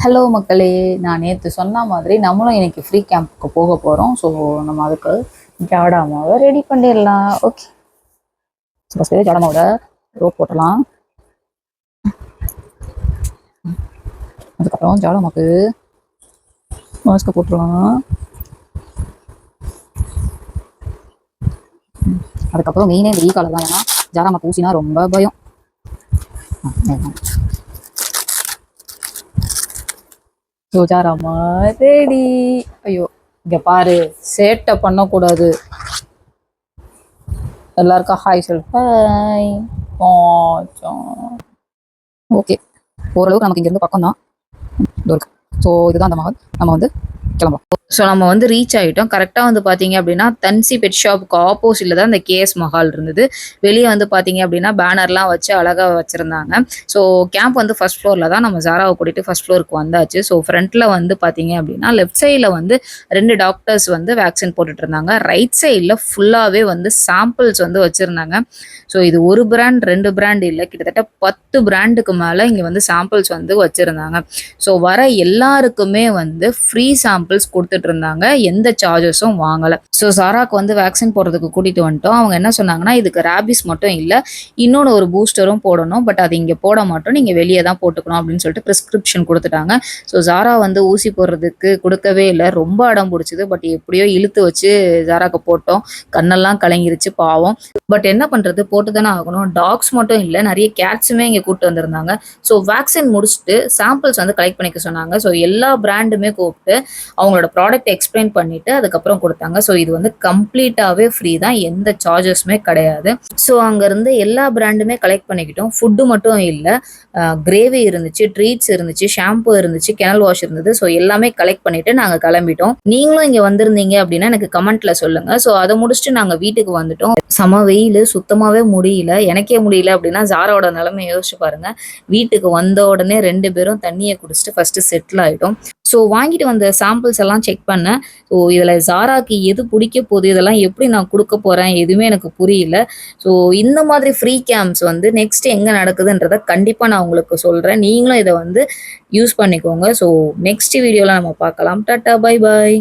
Hello மக்களே, நான் நேற்று சொன்ன மாதிரி நம்மளும் இன்னைக்கு ஃப்ரீ கேம்ப்புக்கு போக போகிறோம். ஸோ நம்ம அதுக்கு ஜாடா மாவை ரெடி பண்ணிடலாம். ஓகே, ஃபஸ்ட்டு ஜாடா மாவோட ரோப் போட்டலாம். அதுக்கப்புறம் ஜாடா மாவுக்கு மாஸ்க்கு போட்டுடலாம். அதுக்கப்புறம் மெயினே இந்த காலம் தான், ஏன்னா ஜாடா மாவு ஊசினா ரொம்ப பயம். ஜாராமா ரெடி. ஐயோ, இங்க பாரு, சேட்டை பண்ணக்கூடாது. எல்லாருக்கும் ஹாய் சொல். ஹாய். ஓகே, ஓரளவுக்கு நமக்கு இங்கேருந்து பக்கம் தான் இருக்கு. ஸோ இதுதான் அந்த மாவு. நம்ம வந்து கிளம்புறோம். ஸோ நம்ம வந்து ரீச் ஆகிட்டோம். கரெக்டாக வந்து பார்த்தீங்க அப்படின்னா தன்சி பெட் ஷாப்புக்கு ஆப்போசிட்டில் தான் இந்த கேஎஸ் மஹால் இருந்தது. வெளியே வந்து பார்த்தீங்க அப்படின்னா பேனர்லாம் வச்சு அழகாக வச்சுருந்தாங்க. ஸோ கேம்ப் வந்து ஃபஸ்ட் ஃப்ளோரில் தான். நம்ம ஜாராவை கூட்டிகிட்டு ஃபஸ்ட் ஃப்ளோருக்கு வந்தாச்சு. ஸோ ஃப்ரண்ட்டில் வந்து பார்த்தீங்க அப்படின்னா லெஃப்ட் சைடில் வந்து 2 டாக்டர்ஸ் வந்து வேக்சின் போட்டுட்டு இருந்தாங்க. ரைட் சைடில் ஃபுல்லாகவே வந்து சாம்பிள்ஸ் வந்து வச்சுருந்தாங்க. ஸோ இது ஒரு பிராண்ட் 2 பிராண்ட் இல்லை, கிட்டத்தட்ட 10 பிராண்டுக்கு மேலே இங்கே வந்து சாம்பிள்ஸ் வந்து வச்சுருந்தாங்க. ஸோ வர எல்லாருக்குமே வந்து ஃப்ரீ சாம்பிள்ஸ் கொடுத்துட்டு இருந்தாங்க, எந்த சார்ஜஸும் வாங்கலை. ஸோ சாராக்கு வந்து வேக்சின் போடுறதுக்கு கூட்டிகிட்டு வந்துட்டோம். அவங்க என்ன சொன்னாங்கன்னா, இதுக்கு ரேபிஸ் மட்டும் இல்லை, இன்னொன்று ஒரு பூஸ்டரும் போடணும், பட் அது இங்கே போட மாட்டோம், நீங்கள் வெளியே தான் போட்டுக்கணும் அப்படின்னு சொல்லிட்டு ப்ரிஸ்கிரிப்ஷன் கொடுத்துட்டாங்க. ஸோ ஜாரா வந்து ஊசி போடுறதுக்கு கொடுக்கவே இல்லை, ரொம்ப அடம் பிடிச்சிது. பட் எப்படியோ இழுத்து வச்சு ஜாராக்கு போட்டோம். கண்ணெல்லாம் கலங்கிருச்சு பாவம். பட் என்ன பண்ணுறது, போட்டு தானே ஆகணும். டாக்ஸ் மட்டும் இல்லை, நிறைய கேட்ஸுமே இங்கே கூப்பிட்டு வந்திருந்தாங்க. ஸோ வேக்சின் முடிச்சுட்டு சாம்பிள்ஸ் வந்து கலெக்ட் பண்ணிக்க சொன்னாங்க. ஸோ எல்லா பிராண்டுமே கூப்பிட்டு அவங்களோட ப்ராடக்ட் எக்ஸ்பிளைன் பண்ணிட்டு அதுக்கப்புறம் கொடுத்தாங்க. ஸோ இது வந்து கம்ப்ளீட்டாகவே ஃப்ரீ தான், எந்த சார்ஜஸுமே கிடையாது. ஸோ அங்கேருந்து எல்லா பிராண்டுமே கலெக்ட் பண்ணிக்கிட்டோம். ஃபுட்டு மட்டும் இல்லை, கிரேவி இருந்துச்சு, ட்ரீட்ஸ் இருந்துச்சு, ஷாம்பு இருந்துச்சு, கெனல் வாஷ் இருந்தது. ஸோ எல்லாமே கலெக்ட் பண்ணிட்டு நாங்கள் கிளம்பிட்டோம். நீங்களும் இங்கே வந்திருந்தீங்க அப்படின்னா எனக்கு கமெண்ட்ல சொல்லுங்க. ஸோ அதை முடிச்சுட்டு நாங்கள் வீட்டுக்கு வந்துட்டோம். செம வெயில், சுத்தமாகவே முடியல. எனக்கே முடியல அப்படின்னா ஜாராவோட நிலைமை யோசிச்சு பாருங்க. வீட்டுக்கு வந்த உடனே 2 பேரும் தண்ணியை குடிச்சிட்டு ஃபர்ஸ்ட் செட்டில் ஆகிட்டோம். ஸோ வாங்கிட்டு வந்த சாம்பிள்ஸ் எல்லாம் செக் பண்ணேன். ஸோ இதில் ஜாராக்கு எது பிடிக்க போகுது, இதெல்லாம் எப்படி நான் கொடுக்க போகிறேன், எதுவுமே எனக்கு புரியல. ஸோ இந்த மாதிரி ஃப்ரீ கேம்ப்ஸ் வந்து நெக்ஸ்ட் எங்கே நடக்குதுன்றதை கண்டிப்பாக நான் உங்களுக்கு சொல்கிறேன். நீங்களும் இதை வந்து யூஸ் பண்ணிக்கோங்க. ஸோ நெக்ஸ்ட் வீடியோவில் நம்ம பார்க்கலாம். Tata, bye bye.